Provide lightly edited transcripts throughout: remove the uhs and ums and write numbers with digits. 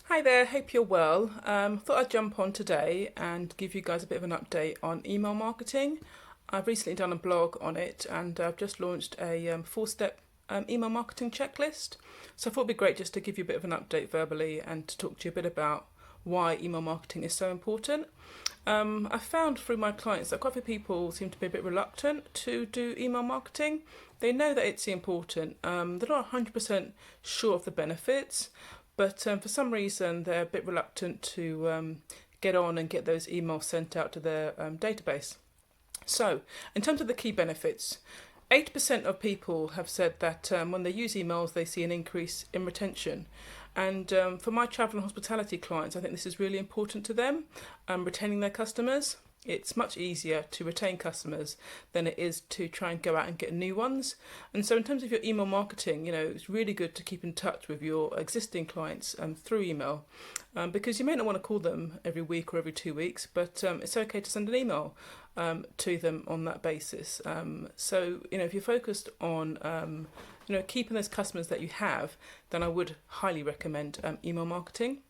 Hi there, hope you're well. Thought I'd jump on today and give you guys a bit of an update on email marketing. I've recently done a blog on it and I've just launched a four-step email marketing checklist. So I thought it'd be great just to give you a bit of an update verbally and to talk to you a bit about why email marketing is so important. I found through my clients that quite a few people seem to be a bit reluctant to do email marketing. They know that it's important. They're not 100% sure of the benefits, but for some reason they're a bit reluctant to get on and get those emails sent out to their database. So, in terms of the key benefits, 80% of people have said that when they use emails, they see an increase in retention. And for my travel and hospitality clients, I think this is really important to them, retaining their customers. It's much easier to retain customers than it is to try and go out and get new ones. And so in terms of your email marketing, it's really good to keep in touch with your existing clients through email, because you may not want to call them every week or every 2 weeks, but it's okay to send an email to them on that basis. So, if you're focused on keeping those customers that you have, then I would highly recommend email marketing.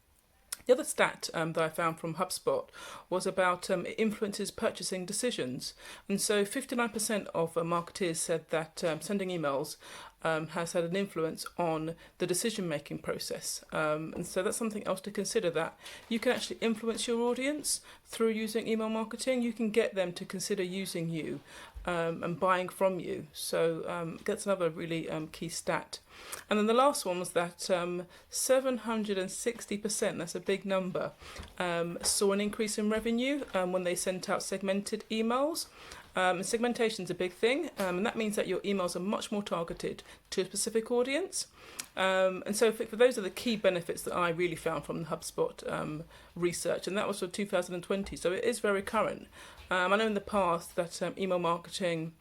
The other stat that I found from HubSpot was about it influences purchasing decisions. And so 59% of marketers said that sending emails has had an influence on the decision-making process. And so that's something else to consider, that you can actually influence your audience through using email marketing. You can get them to consider using you and buying from you. So that's another really key stat. And then the last one was that 760%, that's a big number, saw an increase in revenue when they sent out segmented emails. Segmentation is a big thing, and that means that your emails are much more targeted to a specific audience. And so for those are the key benefits that I really found from the HubSpot research, and that was for 2020, so it is very current. I know in the past that email marketing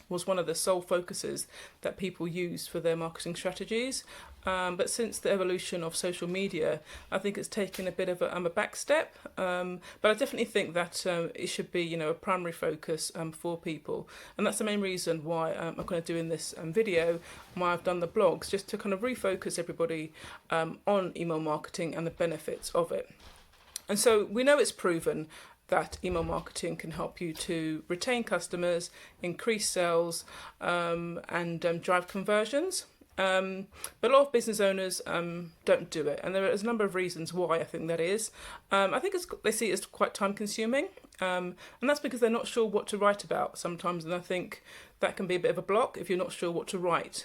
was one of the sole focuses that people used for their marketing strategies. But since the evolution of social media, I think it's taken a bit of a back step. But I definitely think that it should be, a primary focus for people. And that's the main reason why I'm kind of doing this video, why I've done the blogs, just to kind of refocus everybody on email marketing and the benefits of it. And so we know it's proven that email marketing can help you to retain customers, increase sales, and drive conversions. But a lot of business owners don't do it, and there's a number of reasons why I think that is. I think they see it as quite time consuming, and that's because they're not sure what to write about sometimes, and I think that can be a bit of a block if you're not sure what to write.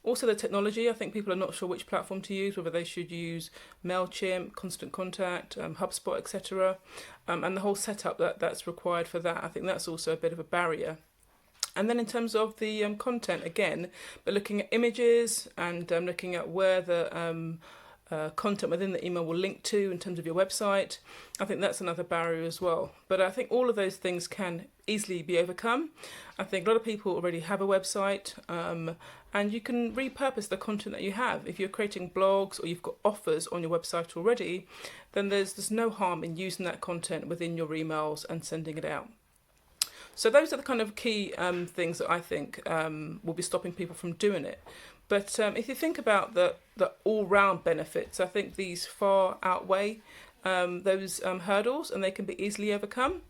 Also the technology, I think people are not sure which platform to use, whether they should use MailChimp, Constant Contact, HubSpot, etc. And the whole setup that's required for that, I think that's also a bit of a barrier. And then in terms of the content, again, but looking at images and looking at where the content within the email will link to in terms of your website, I think that's another barrier as well. But I think all of those things can easily be overcome. I think a lot of people already have a website, and you can repurpose the content that you have. If you're creating blogs or you've got offers on your website already, then there's no harm in using that content within your emails and sending it out. So those are the kind of key things that I think will be stopping people from doing it. But if you think about the all-round benefits, I think these far outweigh those hurdles, and they can be easily overcome.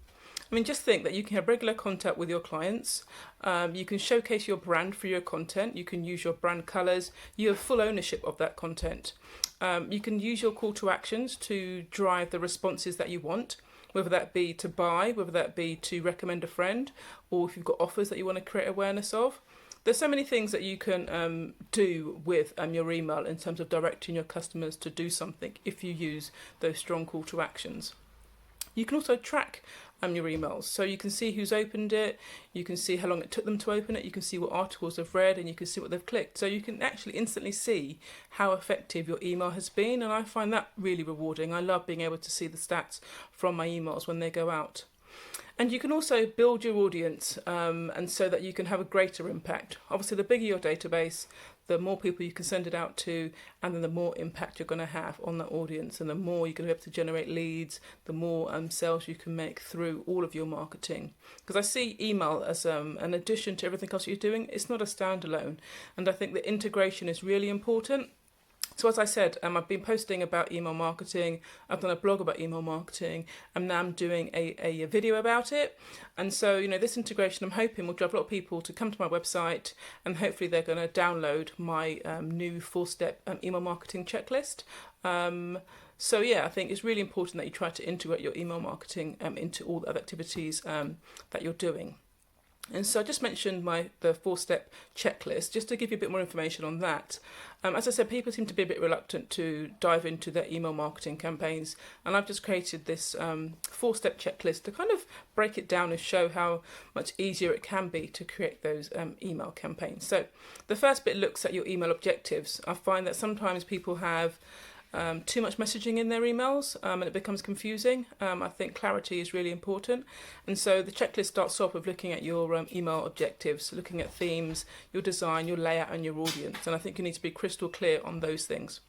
I mean, just think that you can have regular contact with your clients. You can showcase your brand through your content. You can use your brand colours. You have full ownership of that content. You can use your call to actions to drive the responses that you want, whether that be to buy, whether that be to recommend a friend, or if you've got offers that you want to create awareness of. There's so many things that you can do with your email in terms of directing your customers to do something if you use those strong call to actions. You can also track your emails, so you can see who's opened it, you can see how long it took them to open it, you can see what articles they've read, and you can see what they've clicked. So you can actually instantly see how effective your email has been, and I find that really rewarding. I love being able to see the stats from my emails when they go out. And you can also build your audience, and so that you can have a greater impact. Obviously, the bigger your database, the more people you can send it out to, and then the more impact you're going to have on that audience, and the more you're going to be able to generate leads, the more sales you can make through all of your marketing. Because I see email as an addition to everything else you're doing. It's not a standalone, and I think the integration is really important. So as I said, I've been posting about email marketing. I've done a blog about email marketing, and now I'm doing a video about it. And so, this integration, I'm hoping will drive a lot of people to come to my website, and hopefully they're going to download my new 4-step email marketing checklist. So yeah, I think it's really important that you try to integrate your email marketing into all the other activities that you're doing. And so I just mentioned the 4-step checklist, just to give you a bit more information on that. As I said, people seem to be a bit reluctant to dive into their email marketing campaigns, and I've just created this 4-step checklist to kind of break it down and show how much easier it can be to create those email campaigns. So the first bit looks at your email objectives. I find that sometimes people have too much messaging in their emails and it becomes confusing. I think clarity is really important, and so the checklist starts off with looking at your email objectives, looking at themes, your design, your layout and your audience, and I think you need to be crystal clear on those things.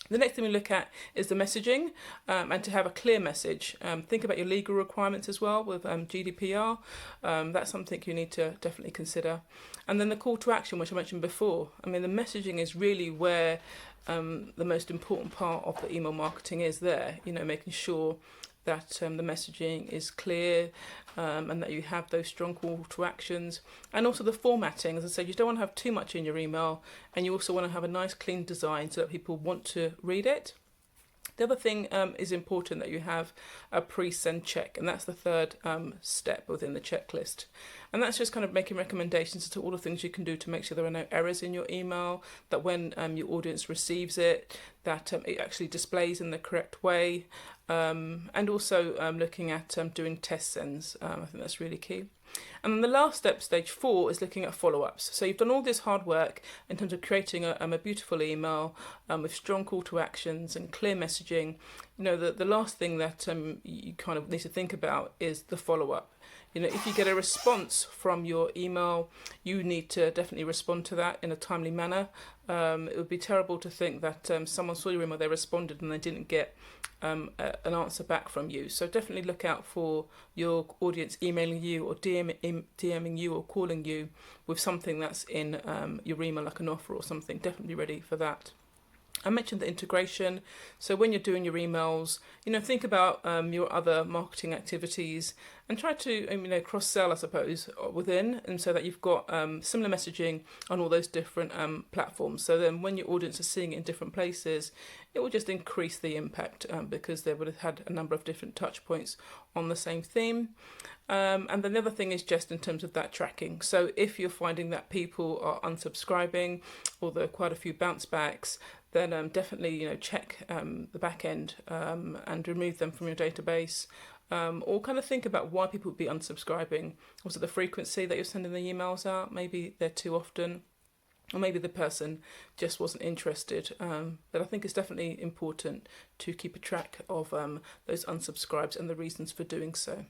The next thing we look at is the messaging, and to have a clear message. Think about your legal requirements as well with GDPR. That's something you need to definitely consider. And then the call to action, which I mentioned before. I mean, the messaging is really where the most important part of the email marketing is there, making sure that the messaging is clear and that you have those strong call to actions, and also the formatting. As I said, you don't want to have too much in your email, and you also want to have a nice clean design so that people want to read it. The other thing is important that you have a pre-send check, and that's the third step within the checklist. And that's just kind of making recommendations to all the things you can do to make sure there are no errors in your email, that when your audience receives it, that it actually displays in the correct way, and also looking at doing test sends. I think that's really key. And then the last step, stage 4, is looking at follow-ups. So you've done all this hard work in terms of creating a beautiful email with strong call to actions and clear messaging. The last thing that you kind of need to think about is the follow-up. If you get a response from your email, you need to definitely respond to that in a timely manner. It would be terrible to think that someone saw your email, they responded and they didn't get an answer back from you. So definitely look out for your audience emailing you or DMing you or calling you with something that's in your email, like an offer or something. Definitely ready for that. I mentioned the integration. So when you're doing your emails, think about your other marketing activities and try to, cross-sell, I suppose, within, and so that you've got similar messaging on all those different platforms. So then when your audience is seeing it in different places, it will just increase the impact because they would have had a number of different touch points on the same theme. And then the other thing is just in terms of that tracking. So if you're finding that people are unsubscribing or there are quite a few bounce backs, then definitely check the back end and remove them from your database, or kind of think about why people would be unsubscribing. Was it the frequency that you're sending the emails out? Maybe they're too often, or maybe the person just wasn't interested. But I think it's definitely important to keep a track of those unsubscribes and the reasons for doing so.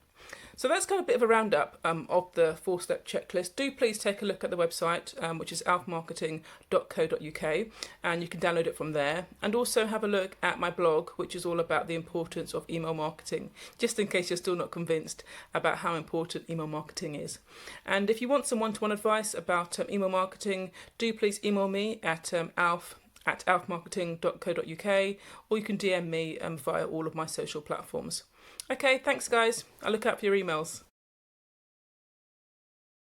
So that's kind of a bit of a roundup of the 4-step checklist. Do please take a look at the website, which is alfmarketing.co.uk, and you can download it from there. And also have a look at my blog, which is all about the importance of email marketing, just in case you're still not convinced about how important email marketing is. And if you want some one-to-one advice about email marketing, do please email me at alfmarketing.co.uk, or you can DM me via all of my social platforms. Okay, thanks guys. I'll look out for your emails.